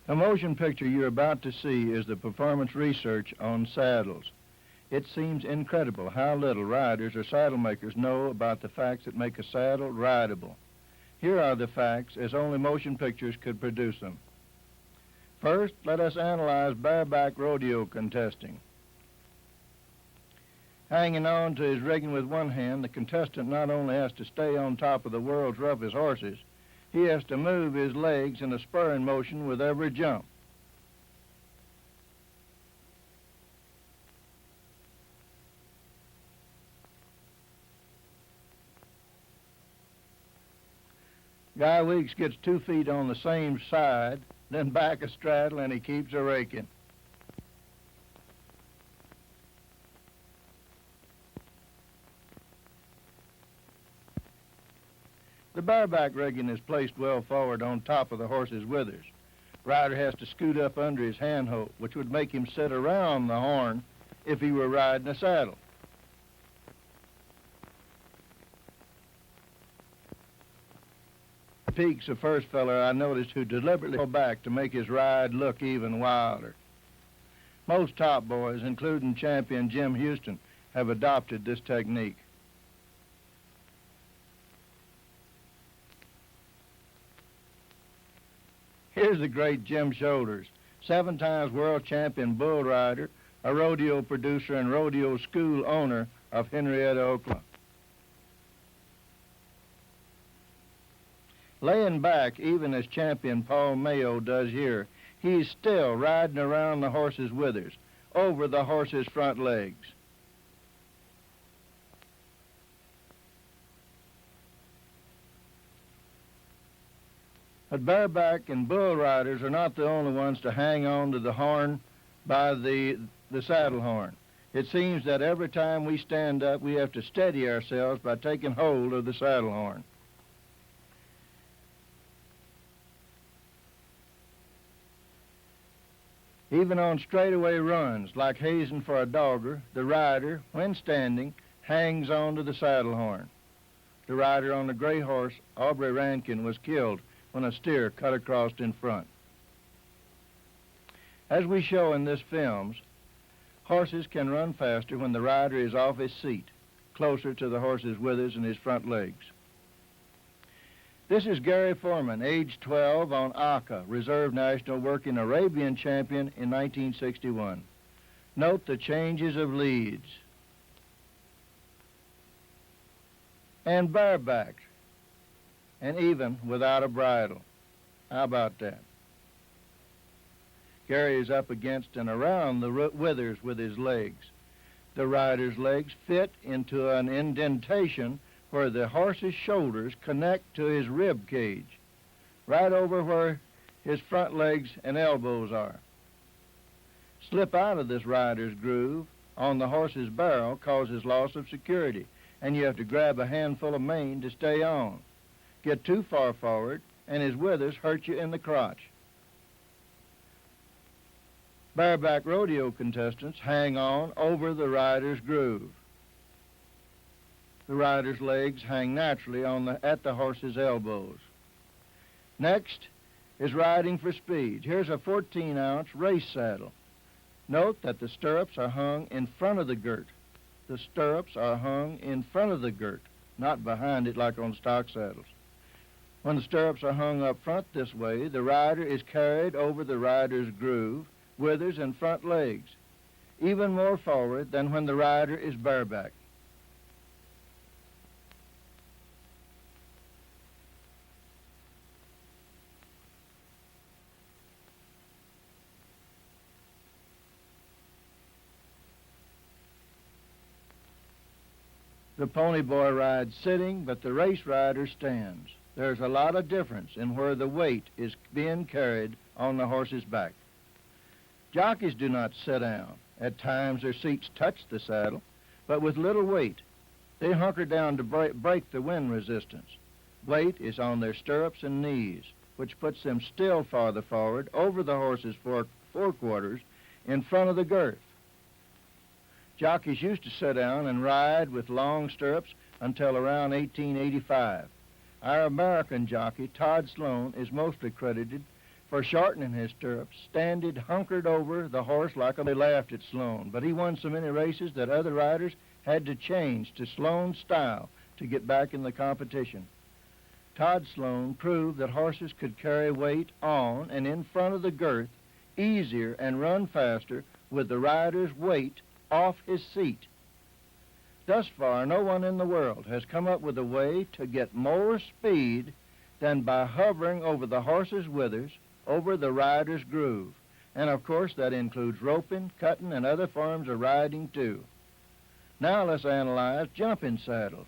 The motion picture you're about to see is the performance research on saddles. It seems incredible how little riders or saddle makers know about the facts that make a saddle rideable. Here are the facts as only motion pictures could produce them. First, let us analyze bareback rodeo contesting. Hanging on to his rigging with one hand, the contestant not only has to stay on top of the world's roughest horses, he has to move his legs in a spurring motion with every jump. Guy Weeks gets 2 feet on the same side, then back a straddle, and he keeps a raking. The bareback rigging is placed well forward on top of the horse's withers. Rider has to scoot up under his handhold, which would make him sit around the horn if he were riding a saddle. Peak's the first feller I noticed who deliberately pulled back to make his ride look even wilder. Most top boys, including champion Jim Houston, have adopted this technique. Here's the great Jim Shoulders, 7 times world champion bull rider, a rodeo producer and rodeo school owner of Henrietta, Oklahoma. Laying back, even as champion Paul Mayo does here, he's still riding around the horse's withers, over the horse's front legs. But bareback and bull riders are not the only ones to hang on to the horn by the saddle horn. It seems that every time we stand up, we have to steady ourselves by taking hold of the saddle horn. Even on straightaway runs, like hazing for a dogger, the rider, when standing, hangs on to the saddle horn. The rider on the gray horse, Aubrey Rankin, was killed when a steer cut across in front. As we show in this films, horses can run faster when the rider is off his seat, closer to the horse's withers and his front legs. This is Gary Foreman, age 12, on Aka, Reserve National, working Arabian champion in 1961. Note the changes of leads. And bareback, and even without a bridle. How about that? Gary is up against and around the withers with his legs. The rider's legs fit into an indentation where the horse's shoulders connect to his rib cage, right over where his front legs and elbows are. Slip out of this rider's groove on the horse's barrel causes loss of security, and you have to grab a handful of mane to stay on. Get too far forward, and his withers hurt you in the crotch. Bareback rodeo contestants hang on over the rider's groove. The rider's legs hang naturally at the horse's elbows. Next is riding for speed. Here's a 14-ounce race saddle. Note that the stirrups are hung in front of the girt. The stirrups are hung in front of the girt, not behind it like on stock saddles. When the stirrups are hung up front this way, the rider is carried over the rider's groove, withers, and front legs, even more forward than when the rider is bareback. The pony boy rides sitting, but the race rider stands. There's a lot of difference in where the weight is being carried on the horse's back. Jockeys do not sit down. At times their seats touch the saddle, but with little weight. They hunker down to break the wind resistance. Weight is on their stirrups and knees, which puts them still farther forward over the horse's forequarters in front of the girth. Jockeys used to sit down and ride with long stirrups until around 1885. Our American jockey, Todd Sloan, is mostly credited for shortening his stirrups, standing hunkered over the horse like they laughed at Sloan. But he won so many races that other riders had to change to Sloan's style to get back in the competition. Todd Sloan proved that horses could carry weight on and in front of the girth easier and run faster with the rider's weight off his seat. Thus far, no one in the world has come up with a way to get more speed than by hovering over the horse's withers, over the rider's groove. And of course, that includes roping, cutting, and other forms of riding too. Now let's analyze jumping saddles.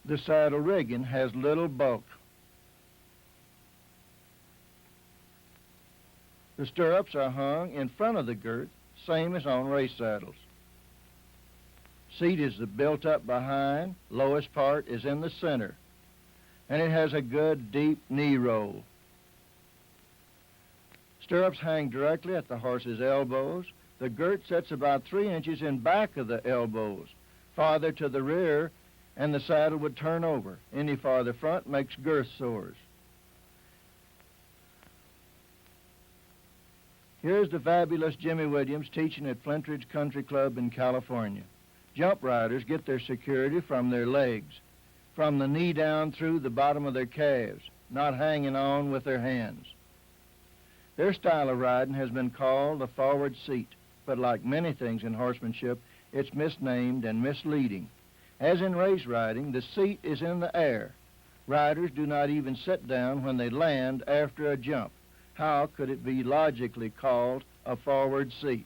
The saddle rigging has little bulk. The stirrups are hung in front of the girth, same as on race saddles. Seat is built up behind, lowest part is in the center, and it has a good deep knee roll. Stirrups hang directly at the horse's elbows. The girth sits about 3 inches in back of the elbows. Farther to the rear, and the saddle would turn over. Any farther front makes girth sores. Here's the fabulous Jimmy Williams teaching at Flintridge Country Club in California. Jump riders get their security from their legs, from the knee down through the bottom of their calves, not hanging on with their hands. Their style of riding has been called a forward seat, but like many things in horsemanship, it's misnamed and misleading. As in race riding, the seat is in the air. Riders do not even sit down when they land after a jump. How could it be logically called a forward seat?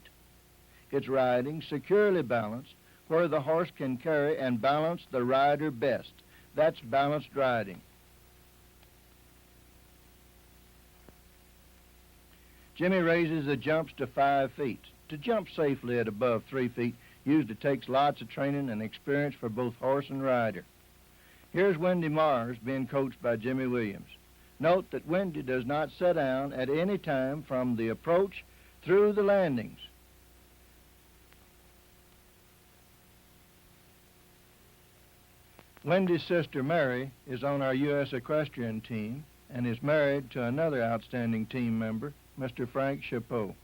It's riding securely balanced, where the horse can carry and balance the rider best. That's balanced riding. Jimmy raises the jumps to 5 feet. To jump safely at above 3 feet usually takes lots of training and experience for both horse and rider. Here's Wendy Mars being coached by Jimmy Williams. Note that Wendy does not sit down at any time from the approach through the landings. Wendy's sister Mary is on our U.S. equestrian team and is married to another outstanding team member, Mr. Frank Chapeau.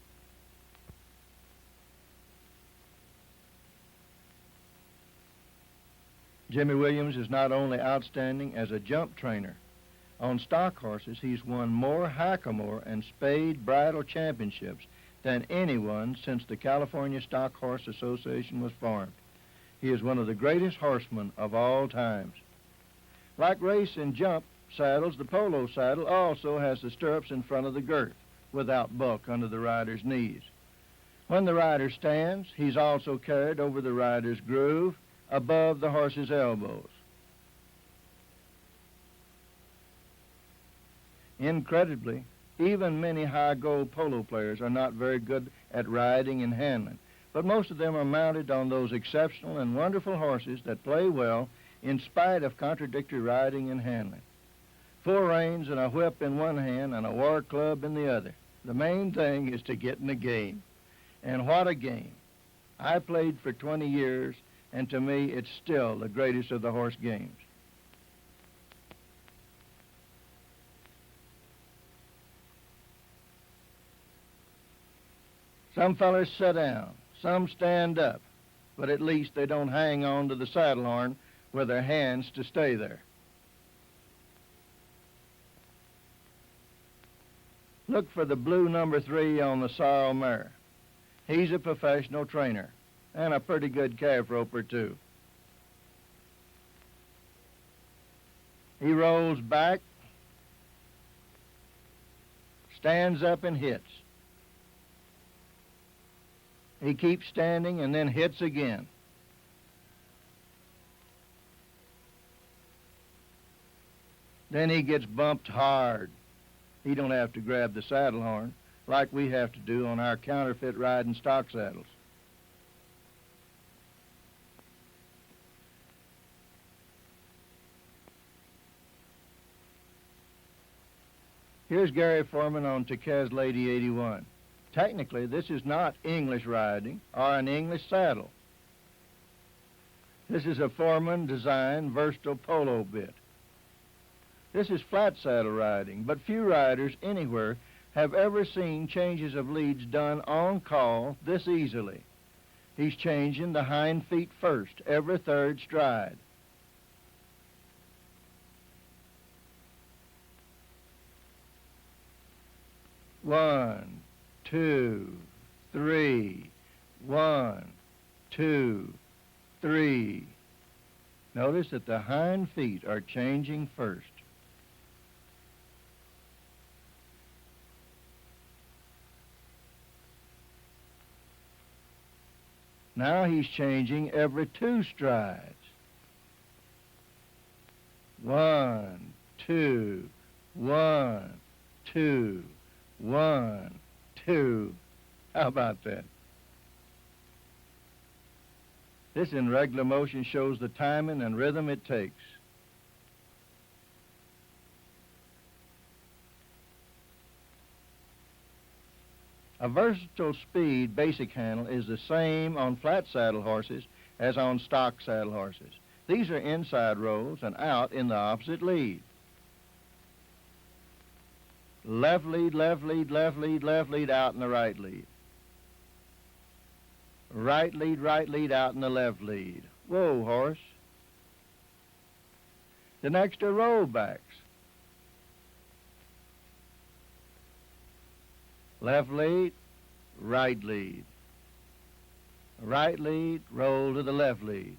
Jimmy Williams is not only outstanding as a jump trainer. On stock horses, he's won more hackamore and spade bridle championships than anyone since the California Stock Horse Association was formed. He is one of the greatest horsemen of all times. Like race and jump saddles, the polo saddle also has the stirrups in front of the girth, without bulk under the rider's knees. When the rider stands, he's also carried over the rider's groove, above the horse's elbows. Incredibly, even many high-go polo players are not very good at riding and handling, but most of them are mounted on those exceptional and wonderful horses that play well in spite of contradictory riding and handling. Full reins and a whip in one hand and a war club in the other. The main thing is to get in the game. And what a game. I played for 20 years, and to me, it's still the greatest of the horse games. Some fellers sit down, some stand up, but at least they don't hang on to the saddle horn with their hands to stay there. Look for the blue number 3 on the sorrel mare. He's a professional trainer and a pretty good calf roper too. He rolls back, stands up and hits. He keeps standing and then hits again. Then he gets bumped hard. He don't have to grab the saddle horn like we have to do on our counterfeit riding stock saddles. Here's Gary Foreman on Tequez Lady 81. Technically, this is not English riding or an English saddle. This is a Foreman-designed versatile polo bit. This is flat saddle riding, but few riders anywhere have ever seen changes of leads done on call this easily. He's changing the hind feet first, every third stride. One, two, three. 1, 2, 3. Notice that the hind feet are changing first. Now he's changing every 2 strides. 1, 2, 1, 2, 1, 2. How about that? This in regular motion shows the timing and rhythm it takes. A versatile speed basic handle is the same on flat saddle horses as on stock saddle horses. These are inside rolls and out in the opposite lead. Left lead, left lead, left lead, left lead, out in the right lead. Right lead, out in the left lead. Whoa, horse. The next are rollbacks. Left lead, right lead. Right lead, roll to the left lead.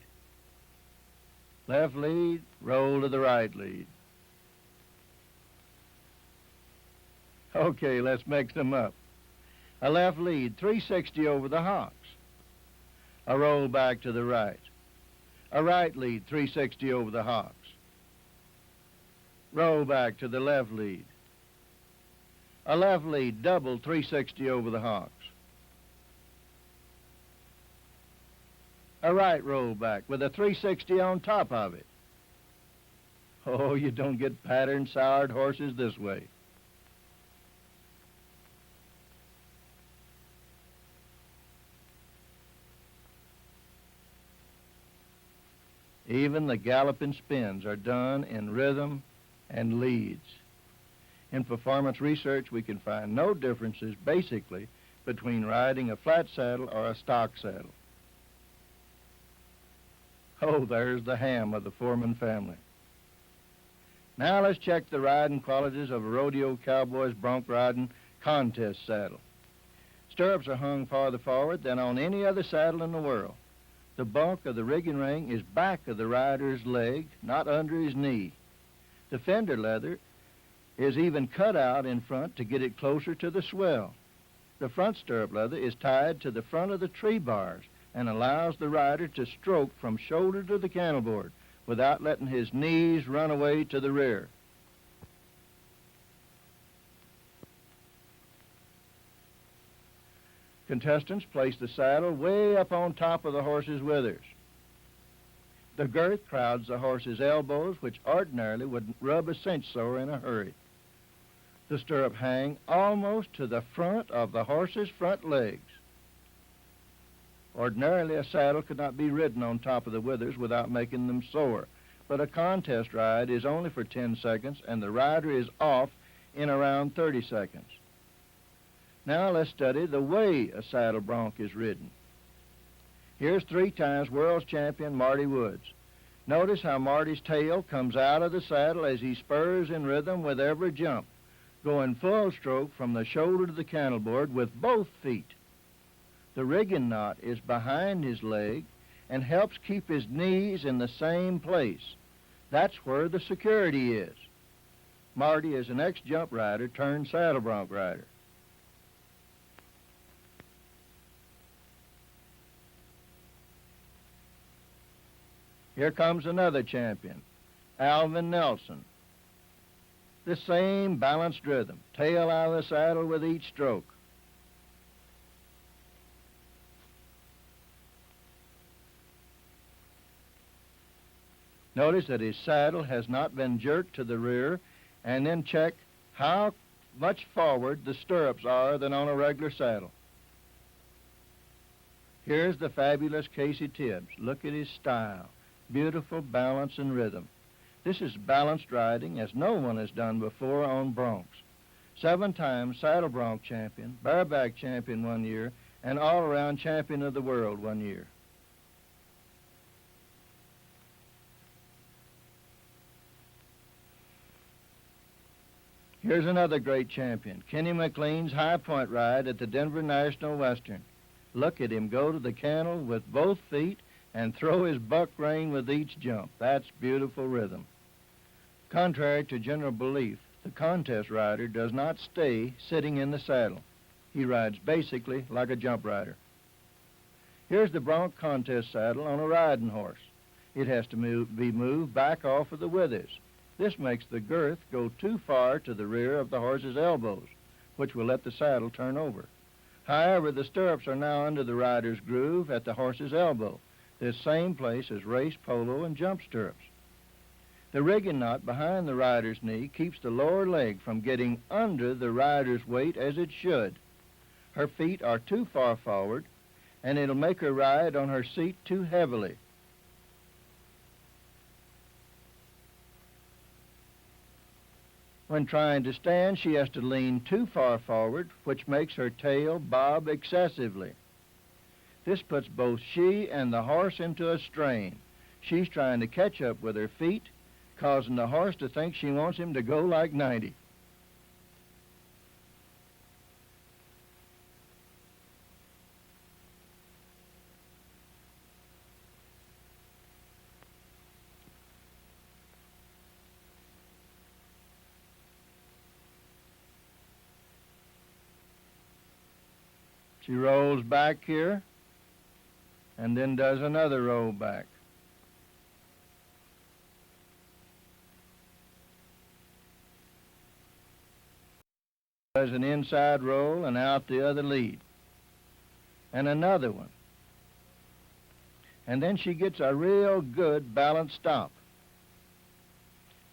Left lead, roll to the right lead. Okay, let's mix them up. A left lead, 360 over the hocks. A roll back to the right. A right lead, 360 over the hocks. Roll back to the left lead. A left lead, double 360 over the hocks. A right roll back with a 360 on top of it. Oh, you don't get patterned, soured horses this way. Even the galloping spins are done in rhythm and leads. In performance research, we can find no differences, basically, between riding a flat saddle or a stock saddle. Oh, there's the ham of the Foreman family. Now let's check the riding qualities of a rodeo cowboy's bronc riding contest saddle. Stirrups are hung farther forward than on any other saddle in the world. The bulk of the rigging ring is back of the rider's leg, not under his knee. The fender leather is even cut out in front to get it closer to the swell. The front stirrup leather is tied to the front of the tree bars and allows the rider to stroke from shoulder to the cantle board without letting his knees run away to the rear. Contestants place the saddle way up on top of the horse's withers. The girth crowds the horse's elbows, which ordinarily would rub a cinch sore in a hurry. The stirrup hang almost to the front of the horse's front legs. Ordinarily, a saddle could not be ridden on top of the withers without making them sore, but a contest ride is only for 10 seconds, and the rider is off in around 30 seconds. Now let's study the way a saddle bronc is ridden. Here's 3 times world champion Marty Woods. Notice how Marty's tail comes out of the saddle as he spurs in rhythm with every jump, going full stroke from the shoulder to the cantle board with both feet. The rigging knot is behind his leg and helps keep his knees in the same place. That's where the security is. Marty is an ex-jump rider turned saddle bronc rider. Here comes another champion, Alvin Nelson. The same balanced rhythm, tail out of the saddle with each stroke. Notice that his saddle has not been jerked to the rear, and then check how much forward the stirrups are than on a regular saddle. Here's the fabulous Casey Tibbs. Look at his style. Beautiful balance and rhythm. This is balanced riding as no one has done before on broncs. 7-time saddle bronc champion, bareback champion one year, and all-around champion of the world one year. Here's another great champion, Kenny McLean's high point ride at the Denver National Western. Look at him go to the cantle with both feet and throw his buck rein with each jump. That's beautiful rhythm. Contrary to general belief, the contest rider does not stay sitting in the saddle. He rides basically like a jump rider. Here's the bronc contest saddle on a riding horse. It has to be moved back off of the withers. This makes the girth go too far to the rear of the horse's elbows, which will let the saddle turn over. However, the stirrups are now under the rider's groove at the horse's elbow, this same place as race, polo, and jump stirrups. The rigging knot behind the rider's knee keeps the lower leg from getting under the rider's weight as it should. Her feet are too far forward, and it'll make her ride on her seat too heavily. When trying to stand, she has to lean too far forward, which makes her tail bob excessively. This puts both she and the horse into a strain. She's trying to catch up with her feet, causing the horse to think she wants him to go like 90. She rolls back here and then does another roll back. Does an inside roll and out the other lead. And another one. And then she gets a real good balanced stop.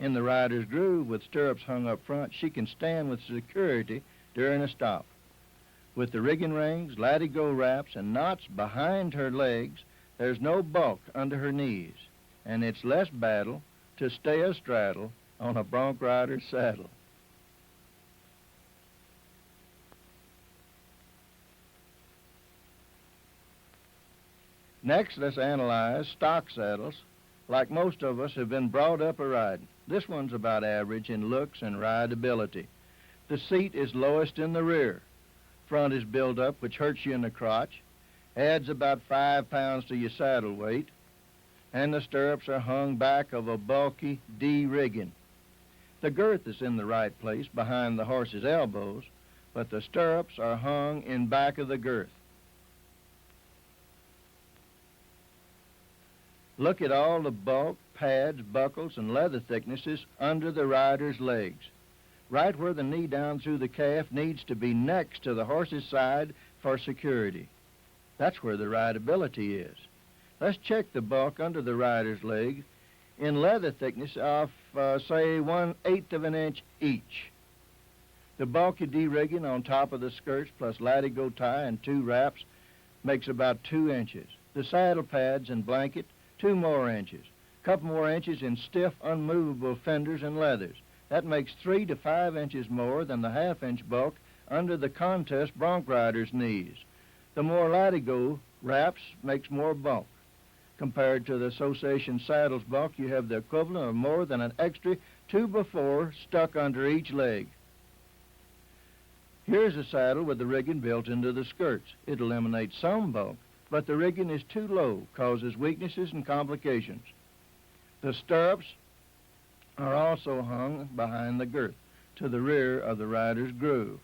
In the rider's groove with stirrups hung up front, she can stand with security during a stop. With the rigging rings, latigo wraps, and knots behind her legs, there's no bulk under her knees, and it's less battle to stay astraddle on a bronc rider's saddle. Next, let's analyze stock saddles. Like most of us have been brought up a-riding. This one's about average in looks and rideability. The seat is lowest in the rear. Front is built up, which hurts you in the crotch, adds about 5 pounds to your saddle weight, and the stirrups are hung back of a bulky D-rigging. The girth is in the right place behind the horse's elbows, but the stirrups are hung in back of the girth. Look at all the bulk, pads, buckles, and leather thicknesses under the rider's legs. Right where the knee down through the calf needs to be next to the horse's side for security. That's where the rideability is. Let's check the bulk under the rider's leg in leather thickness of, say, 1/8 of an inch each. The bulky D-rigging on top of the skirts plus latigo tie and 2 wraps makes about 2 inches. The saddle pads and blanket, 2 more inches. Couple more inches in stiff, unmovable fenders and leathers. That makes 3 to 5 inches more than the half-inch bulk under the contest bronc rider's knees. The more latigo wraps makes more bulk. Compared to the Association saddle's bulk, you have the equivalent of more than an extra 2x4 stuck under each leg. Here's a saddle with the rigging built into the skirts. It eliminates some bulk, but the rigging is too low, causes weaknesses and complications. The stirrups are also hung behind the girth, to the rear of the rider's groove.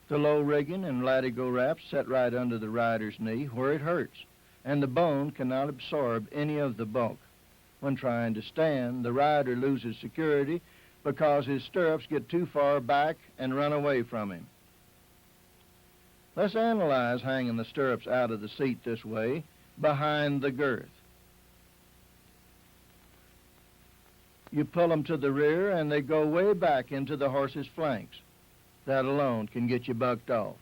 The low rigging and latigo wraps set right under the rider's knee where it hurts, and the bone cannot absorb any of the bulk. When trying to stand, the rider loses security because his stirrups get too far back and run away from him. Let's analyze hanging the stirrups out of the seat this way, behind the girth. You pull them to the rear and they go way back into the horse's flanks. That alone can get you bucked off.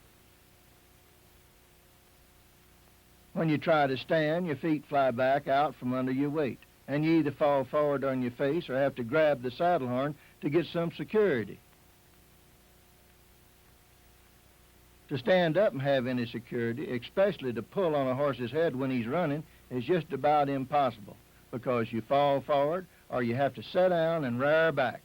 When you try to stand, your feet fly back out from under your weight. and you either fall forward on your face or have to grab the saddle horn to get some security. To stand up and have any security, especially to pull on a horse's head when he's running, is just about impossible because you fall forward or you have to sit down and rear back.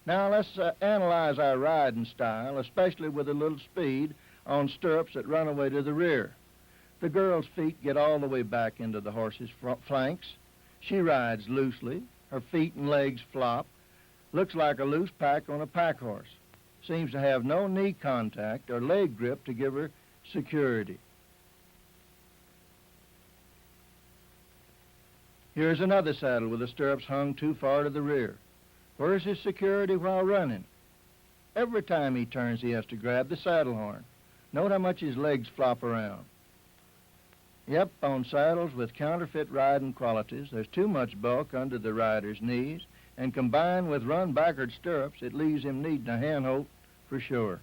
Now let's analyze our riding style, especially with a little speed, on stirrups that run away to the rear. The girl's feet get all the way back into the horse's flanks. She rides loosely. Her feet and legs flop. Looks like a loose pack on a pack horse. Seems to have no knee contact or leg grip to give her security. Here's another saddle with the stirrups hung too far to the rear. Where's his security while running? Every time he turns, he has to grab the saddle horn. Note how much his legs flop around. Yep, on saddles with counterfeit riding qualities, there's too much bulk under the rider's knees, and combined with run-backward stirrups, it leaves him needing a handhold for sure.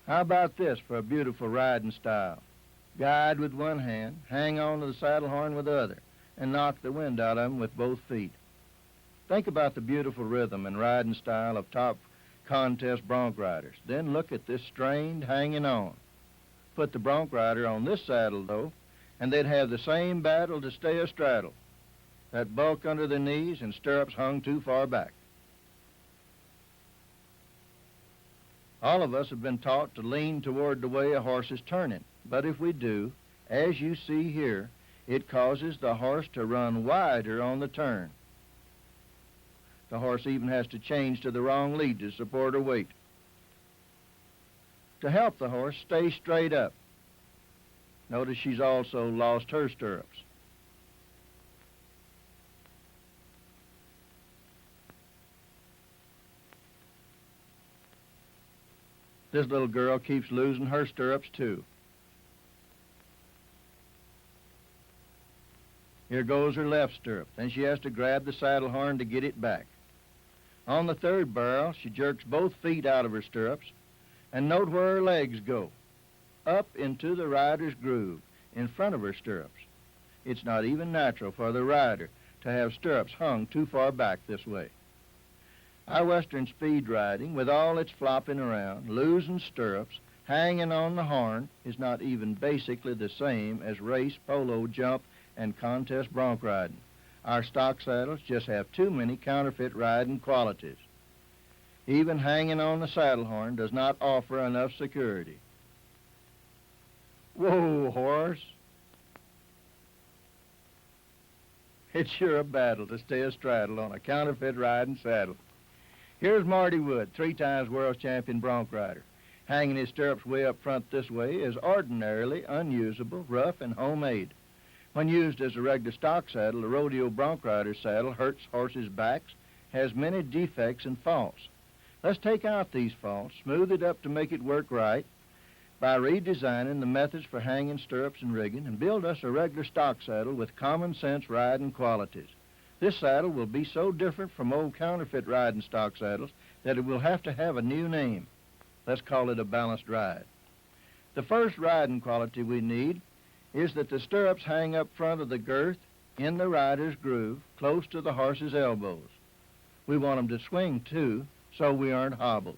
How about this for a beautiful riding style? Guide with one hand, hang on to the saddle horn with the other, and knock the wind out of him with both feet. Think about the beautiful rhythm and riding style of top contest bronc riders. Then look at this strained hanging on. Put the bronc rider on this saddle, though, and they'd have the same battle to stay astraddle. That bulk under the knees and stirrups hung too far back. All of us have been taught to lean toward the way a horse is turning, but if we do, as you see here, it causes the horse to run wider on the turn. The horse even has to change to the wrong lead to support her weight. To help the horse stay straight up, notice she's also lost her stirrups. This little girl keeps losing her stirrups too. Here goes her left stirrup. Then she has to grab the saddle horn to get it back. On the third barrel, she jerks both feet out of her stirrups, and note where her legs go, up into the rider's groove in front of her stirrups. It's not even natural for the rider to have stirrups hung too far back this way. Our Western speed riding, with all its flopping around, losing stirrups, hanging on the horn, is not even basically the same as race, polo, jump, and contest bronc riding. Our stock saddles just have too many counterfeit riding qualities. Even hanging on the saddle horn does not offer enough security. Whoa, horse! It's sure a battle to stay astraddle on a counterfeit riding saddle. Here's Marty Wood, 3 times world champion bronc rider. Hanging his stirrups way up front this way is ordinarily unusable, rough, and homemade. When used as a regular stock saddle, a rodeo bronc rider's saddle hurts horses' backs, has many defects and faults. Let's take out these faults, smooth it up to make it work right by redesigning the methods for hanging stirrups and rigging, and build us a regular stock saddle with common sense riding qualities. This saddle will be so different from old counterfeit riding stock saddles that it will have to have a new name. Let's call it a balanced ride. The first riding quality we need is that the stirrups hang up front of the girth in the rider's groove, close to the horse's elbows. We want them to swing, too, so we aren't hobbled.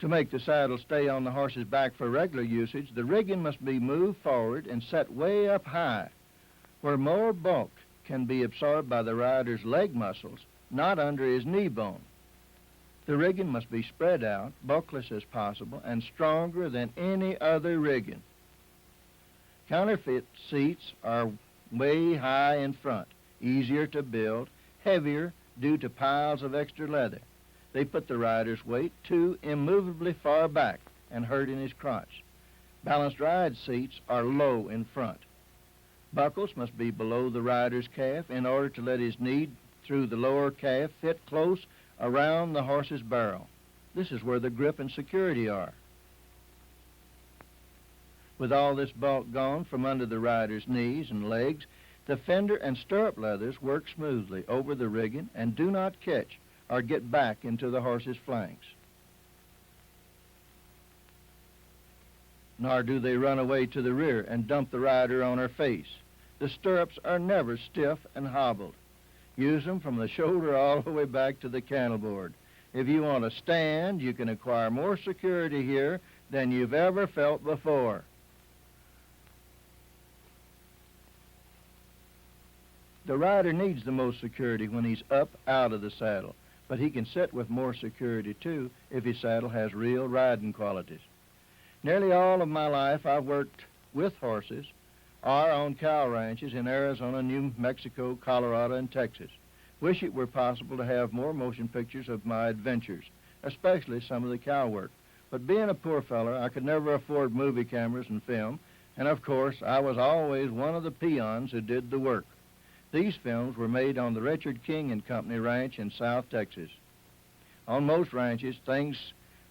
To make the saddle stay on the horse's back for regular usage, the rigging must be moved forward and set way up high, where more bulk can be absorbed by the rider's leg muscles, not under his knee bone. The rigging must be spread out, bulkless as possible, and stronger than any other rigging. Counterfeit seats are way high in front, easier to build, heavier due to piles of extra leather. They put the rider's weight too immovably far back and hurt in his crotch. Balanced ride seats are low in front. Buckles must be below the rider's calf in order to let his knee through the lower calf fit close around the horse's barrel. This is where the grip and security are. With all this bulk gone from under the rider's knees and legs, The fender and stirrup leathers work smoothly over the rigging and do not catch or get back into the horse's flanks. Nor do they run away to the rear and dump the rider on her face. The stirrups are never stiff and hobbled. Use them from the shoulder all the way back to the cantle board. If you want to stand, you can acquire more security here than you've ever felt before. The rider needs the most security when he's up out of the saddle, but he can sit with more security too if his saddle has real riding qualities. Nearly all of my life I've worked with horses or on cow ranches in Arizona, New Mexico, Colorado, and Texas. Wish it were possible to have more motion pictures of my adventures, especially some of the cow work. But being a poor feller, I could never afford movie cameras and film, and of course I was always one of the peons who did the work. These films were made on the Richard King and Company ranch in South Texas. On most ranches, things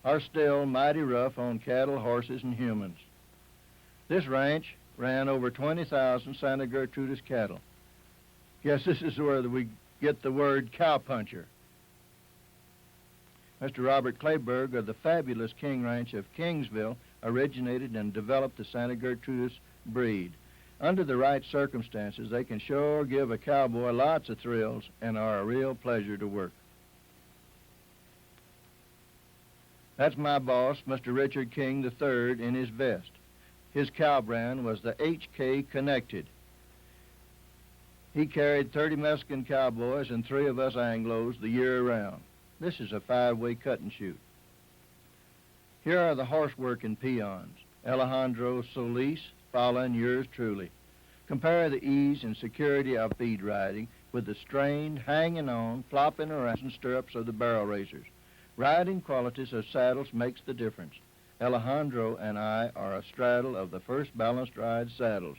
are still mighty rough on cattle, horses, and humans. This ranch ran over 20,000 Santa Gertrudis cattle. Guess this is where we get the word cowpuncher. Mr. Robert Clayburgh of the fabulous King Ranch of Kingsville originated and developed the Santa Gertrudis breed. Under the right circumstances, they can sure give a cowboy lots of thrills and are a real pleasure to work. That's my boss, Mr. Richard King III, in his vest. His cow brand was the HK Connected. He carried 30 Mexican cowboys and 3 of us Anglos the year around. This is a 5-way cut and shoot. Here are the horse-working peons. Alejandro Solis, following yours truly. Compare the ease and security of feed riding with the strained, hanging on, flopping around and stirrups of the barrel racers. Riding qualities of saddles makes the difference. Alejandro and I are astraddle of the first balanced ride saddles.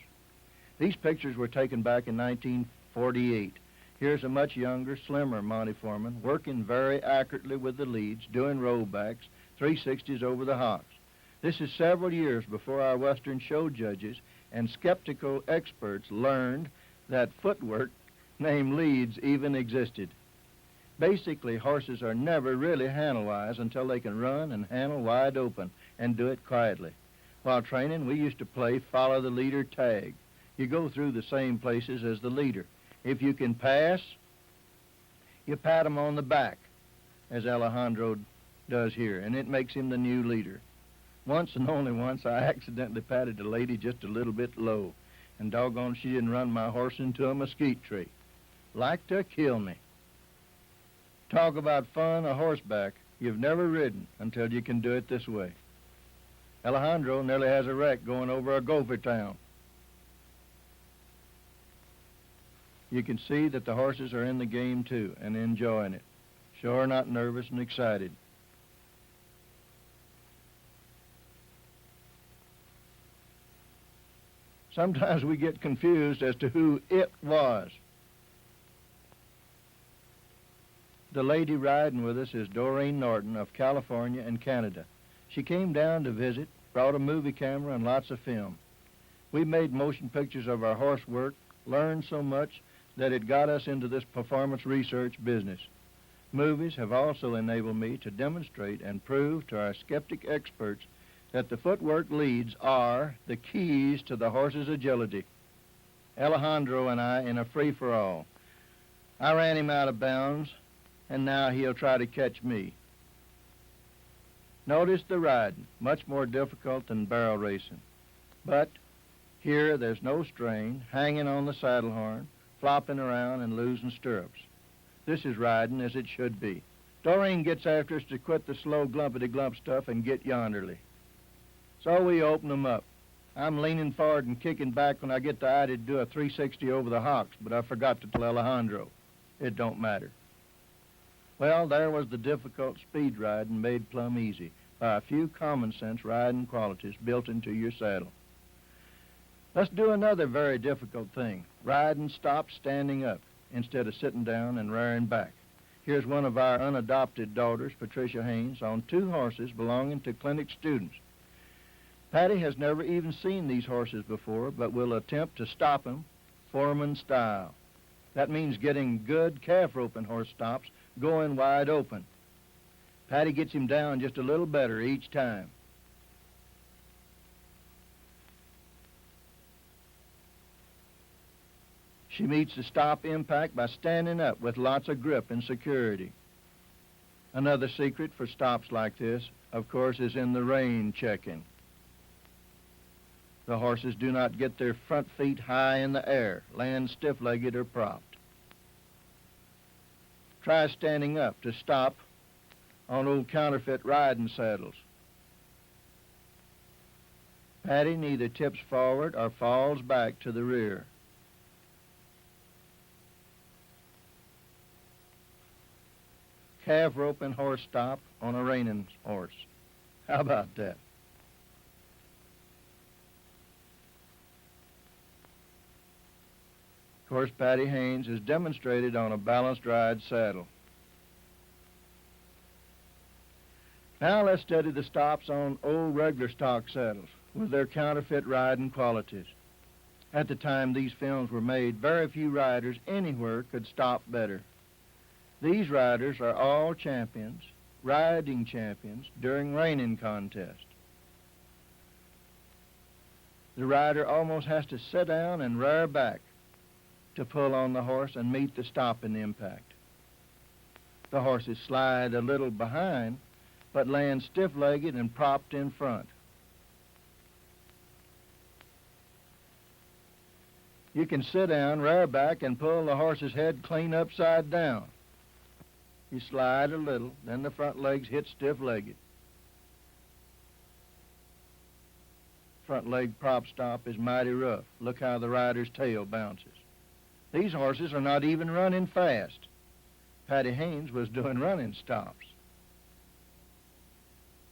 These pictures were taken back in 1948. Here's a much younger, slimmer Monty Foreman working very accurately with the leads, doing rollbacks, 360s over the hocks. This is several years before our Western show judges and skeptical experts learned that footwork named leads even existed. Basically, horses are never really handle-wise until they can run and handle wide open and do it quietly. While training, we used to play follow the leader tag. You go through the same places as the leader. If you can pass, you pat him on the back, as Alejandro does here, and it makes him the new leader. Once and only once, I accidentally patted a lady just a little bit low, and doggone she didn't run my horse into a mesquite tree. Like to kill me. Talk about fun a horseback. You've never ridden until you can do it this way. Alejandro nearly has a wreck going over a gopher town. You can see that the horses are in the game too and enjoying it. Sure not nervous and excited. Sometimes we get confused as to who it was. The lady riding with us is Doreen Norton of California and Canada. She came down to visit, brought a movie camera and lots of film. We made motion pictures of our horse work, learned so much that it got us into this performance research business. Movies have also enabled me to demonstrate and prove to our skeptic experts that the footwork leads are the keys to the horse's agility. Alejandro and I in a free-for-all. I ran him out of bounds, and now he'll try to catch me. Notice the riding, much more difficult than barrel racing. But here there's no strain, hanging on the saddle horn, flopping around and losing stirrups. This is riding as it should be. Doreen gets after us to quit the slow glumpity-glump stuff and get yonderly. So we open them up. I'm leaning forward and kicking back when I get the idea to do a 360 over the hocks, but I forgot to tell Alejandro. It don't matter. Well, there was the difficult speed riding made plumb easy by a few common-sense riding qualities built into your saddle. Let's do another very difficult thing. Ride and stop standing up instead of sitting down and rearing back. Here's one of our unadopted daughters, Patricia Haynes, on 2 horses belonging to clinic students. Patty has never even seen these horses before, but will attempt to stop them foreman style. That means getting good calf roping horse stops going wide open. Patty gets him down just a little better each time. She meets the stop impact by standing up with lots of grip and security. Another secret for stops like this, of course, is in the rein checking. The horses do not get their front feet high in the air, land stiff-legged or propped. Try standing up to stop on old counterfeit riding saddles. Patty neither tips forward or falls back to the rear. Calf roping horse stop on a reining horse. How about that? Of course, Patty Haynes is demonstrated on a balanced ride saddle. Now let's study the stops on old regular stock saddles with their counterfeit riding qualities. At the time these films were made, very few riders anywhere could stop better. These riders are all champions, riding champions, during reining contests. The rider almost has to sit down and rear back to pull on the horse and meet the stopping impact. The horses slide a little behind, but land stiff-legged and propped in front. You can sit down, rear back, and pull the horse's head clean upside down. You slide a little, then the front legs hit stiff-legged. Front leg prop stop is mighty rough. Look how the rider's tail bounces. These horses are not even running fast. Patty Haynes was doing running stops.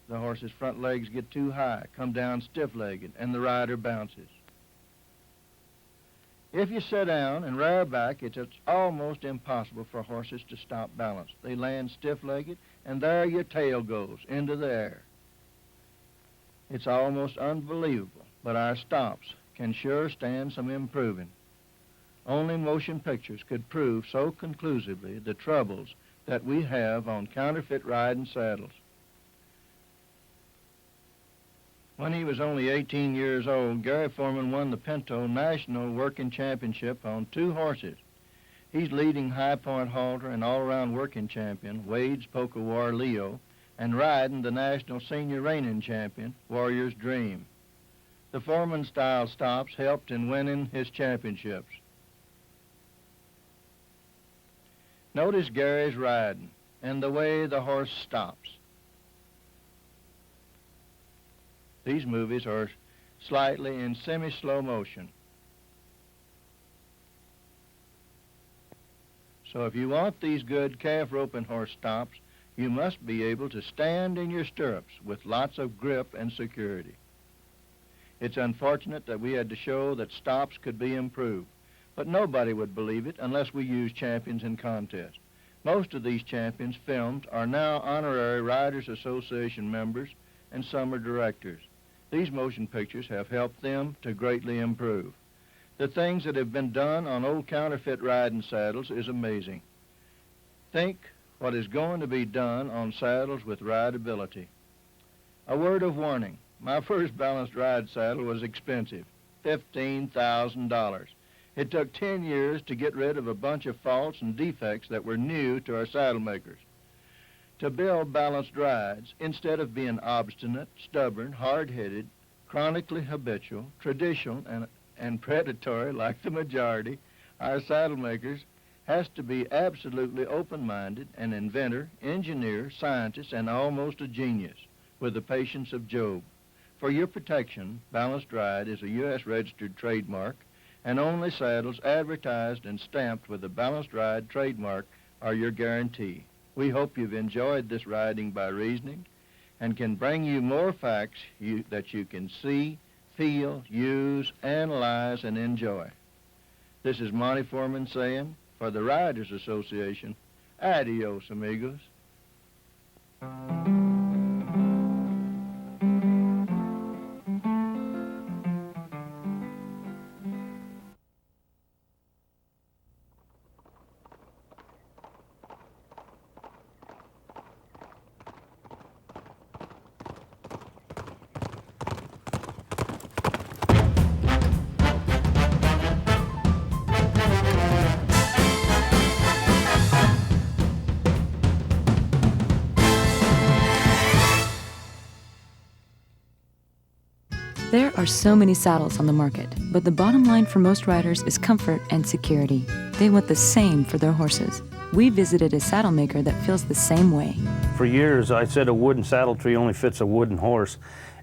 The horse's front legs get too high, come down stiff-legged, and the rider bounces. If you sit down and rear back, it's almost impossible for horses to stop balance. They land stiff-legged, and there your tail goes, into the air. It's almost unbelievable, but our stops can sure stand some improving. Only motion pictures could prove so conclusively the troubles that we have on counterfeit riding saddles. When he was only 18 years old, Gary Foreman won the Pinto National Working Championship on 2 horses. He's leading High Point Halter and all-around working champion, Wade's Polka War Leo, and riding the National Senior Reining Champion, Warrior's Dream. The Foreman-style stops helped in winning his championships. Notice Gary's riding and the way the horse stops. These movies are slightly in semi-slow motion. So if you want these good calf roping horse stops, you must be able to stand in your stirrups with lots of grip and security. It's unfortunate that we had to show that stops could be improved, but nobody would believe it unless we used champions in contests. Most of these champions filmed are now honorary Riders Association members, and some are directors. These motion pictures have helped them to greatly improve. The things that have been done on old counterfeit riding saddles is amazing. Think what is going to be done on saddles with rideability. A word of warning, my first balanced ride saddle was expensive, $15,000. It took 10 years to get rid of a bunch of faults and defects that were new to our saddle makers. To build balanced rides, instead of being obstinate, stubborn, hard-headed, chronically habitual, traditional, and predatory like the majority, our saddle makers has to be absolutely open-minded, an inventor, engineer, scientist, and almost a genius, with the patience of Job. For your protection, Balanced Ride is a U.S. registered trademark, and only saddles advertised and stamped with the Balanced Ride trademark are your guarantee. We hope you've enjoyed this riding by reasoning and can bring you more facts that you can see, feel, use, analyze, and enjoy. This is Monty Foreman saying, for the Riders Association, adios, amigos. There are so many saddles on the market, but the bottom line for most riders is comfort and security. They want the same for their horses. We visited a saddle maker that feels the same way. For years, I said a wooden saddle tree only fits a wooden horse.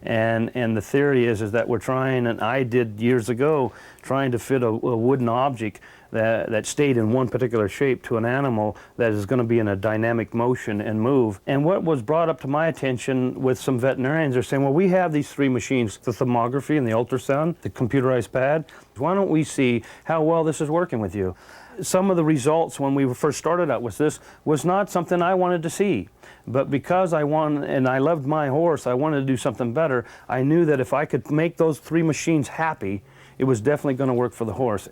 And the theory is that we're trying, and I did years ago, trying to fit a wooden object that stayed in one particular shape to an animal that is going to be in a dynamic motion and move. And what was brought up to my attention with some veterinarians are saying, well, we have these three machines, the thermography and the ultrasound, the computerized pad. Why don't we see how well this is working with you? Some of the results when we first started out with this was not something I wanted to see. But because I wanted, and I loved my horse, I wanted to do something better. I knew that if I could make those three machines happy, it was definitely going to work for the horse.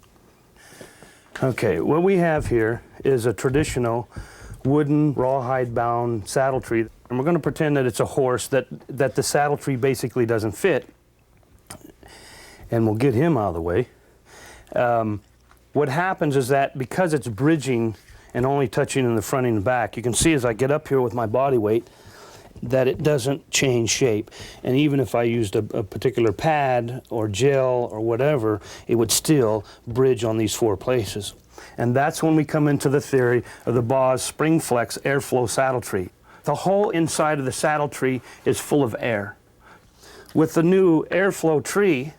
Okay, what we have here is a traditional wooden rawhide bound saddle tree. And we're going to pretend that it's a horse that the saddle tree basically doesn't fit. And we'll get him out of the way. What happens is that because it's bridging and only touching in the front and the back, you can see as I get up here with my body weight that it doesn't change shape. And even if I used a particular pad or gel or whatever, it would still bridge on these four places. And that's when we come into the theory of the Boss Spring Flex Airflow Saddle Tree. The whole inside of the saddle tree is full of air. With the new Airflow tree,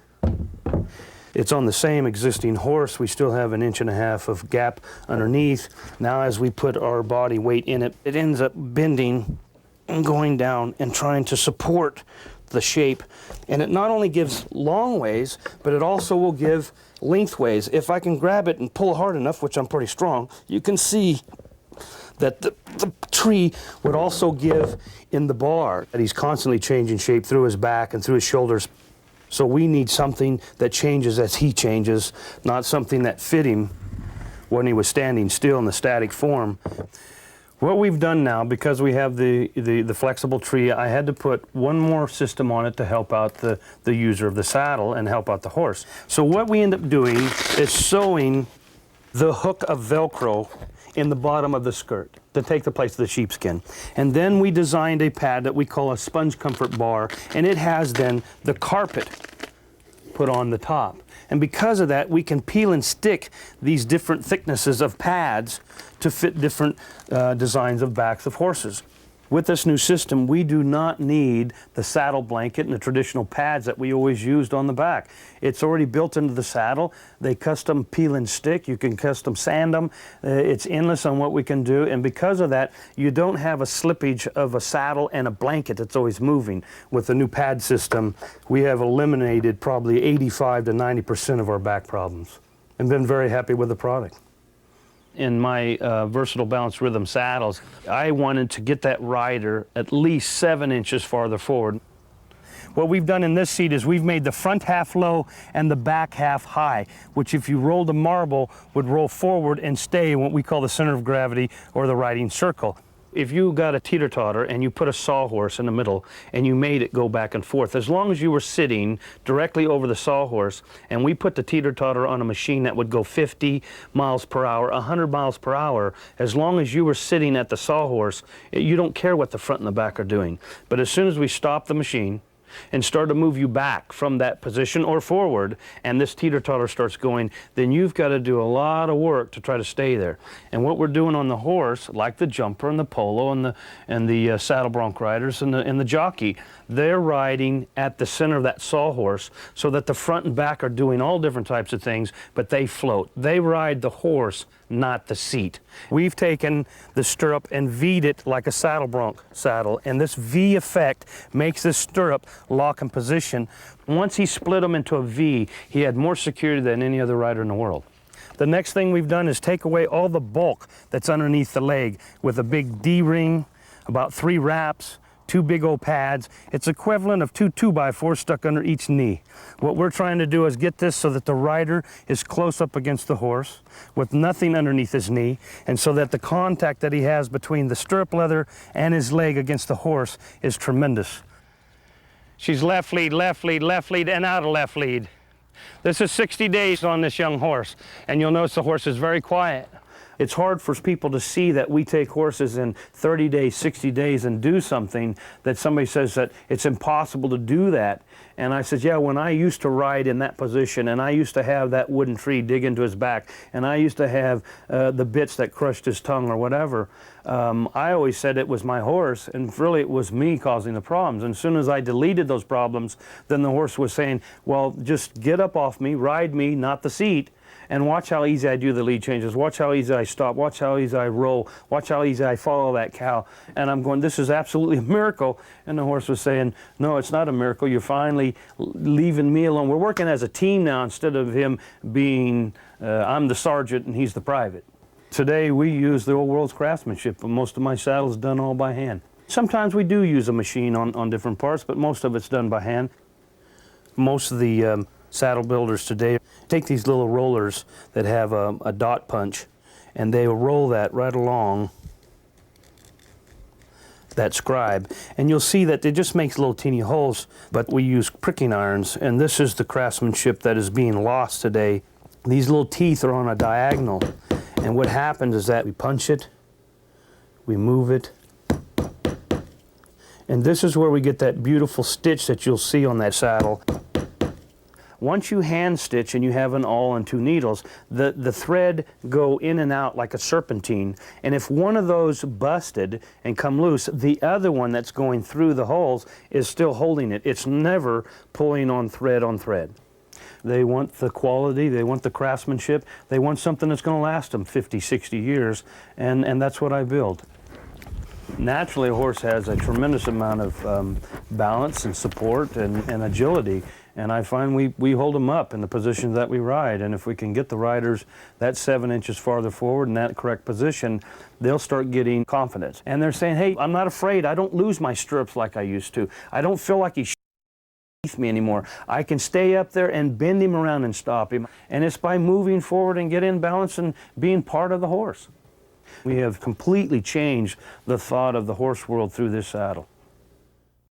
it's on the same existing horse. We still have 1.5 inches of gap underneath. Now as we put our body weight in it, it ends up bending and going down and trying to support the shape. And it not only gives long ways, but it also will give lengthways. If I can grab it and pull hard enough, which I'm pretty strong, you can see that the tree would also give in the bar. That he's constantly changing shape through his back and through his shoulders. So we need something that changes as he changes, not something that fit him when he was standing still in the static form. What we've done now, because we have the flexible tree, I had to put one more system on it to help out the user of the saddle and help out the horse. So what we end up doing is sewing the hook of Velcro in the bottom of the skirt to take the place of the sheepskin. And then we designed a pad that we call a sponge comfort bar, and it has then the carpet put on the top. And because of that, we can peel and stick these different thicknesses of pads to fit different designs of backs of horses. With this new system, we do not need the saddle blanket and the traditional pads that we always used on the back. It's already built into the saddle. They custom peel and stick. You can custom sand them. It's endless on what we can do. And because of that, you don't have a slippage of a saddle and a blanket that's always moving. With the new pad system, we have eliminated probably 85 to 90% of our back problems and been very happy with the product. In my versatile balanced rhythm saddles, I wanted to get that rider at least 7 inches farther forward. What we've done in this seat is we've made the front half low and the back half high, which if you rolled a marble would roll forward and stay in what we call the center of gravity or the riding circle. If you got a teeter-totter and you put a sawhorse in the middle and you made it go back and forth, as long as you were sitting directly over the sawhorse and we put the teeter-totter on a machine that would go 50 miles per hour, 100 miles per hour, as long as you were sitting at the sawhorse, you don't care what the front and the back are doing. But as soon as we stop the machine and start to move you back from that position or forward, and this teeter-totter starts going, then you've got to do a lot of work to try to stay there. And what we're doing on the horse, like the jumper and the polo and the saddle bronc riders and the jockey, they're riding at the center of that sawhorse so that the front and back are doing all different types of things, but they float. They ride the horse, not the seat. We've taken the stirrup and V'd it like a saddle bronc saddle, and this V effect makes this stirrup lock in position. Once he split them into a V, he had more security than any other rider in the world. The next thing we've done is take away all the bulk that's underneath the leg with a big D-ring, about 3 wraps, 2 big old pads. It's equivalent of 2 2x4s stuck under each knee. What we're trying to do is get this so that the rider is close up against the horse with nothing underneath his knee, and so that the contact that he has between the stirrup leather and his leg against the horse is tremendous. She's left lead, and out of left lead. This is 60 days on this young horse, and you'll notice the horse is very quiet. It's hard for people to see that we take horses in 30 days, 60 days and do something that somebody says that it's impossible to do that. And I said, yeah, when I used to ride in that position, and I used to have that wooden tree dig into his back, and I used to have the bits that crushed his tongue or whatever, I always said it was my horse, and really it was me causing the problems. And as soon as I deleted those problems, then the horse was saying, well, just get up off me, ride me, not the seat, and watch how easy I do the lead changes, watch how easy I stop, watch how easy I roll, watch how easy I follow that cow. And I'm going, this is absolutely a miracle. And the horse was saying, no, it's not a miracle. You're finally leaving me alone. We're working as a team now instead of him being, I'm the sergeant and he's the private. Today we use the old world's craftsmanship, but most of my saddles done all by hand. Sometimes we do use a machine on different parts, but most of it's done by hand. Most of the saddle builders today take these little rollers that have a dot punch, and they will roll that right along that scribe, and you'll see that it just makes little teeny holes, but we use pricking irons, and this is the craftsmanship that is being lost today. These little teeth are on a diagonal, and what happens is that we punch it, we move it, and this is where we get that beautiful stitch that you'll see on that saddle. Once you hand stitch and you have an awl and 2 needles, the thread go in and out like a serpentine, and if one of those busted and come loose, the other one that's going through the holes is still holding it. It's never pulling on thread on thread. They want the quality, they want the craftsmanship, they want something that's going to last them 50, 60 years, and that's what I build. Naturally, a horse has a tremendous amount of balance and support and agility, and I find we hold them up in the positions that we ride, and if we can get the riders that 7 inches farther forward in that correct position, they'll start getting confidence. And they're saying, hey, I'm not afraid, I don't lose my stirrups like I used to. I don't feel like he's me anymore. I can stay up there and bend him around and stop him, and it's by moving forward and getting in balance and being part of the horse. We have completely changed the thought of the horse world through this saddle.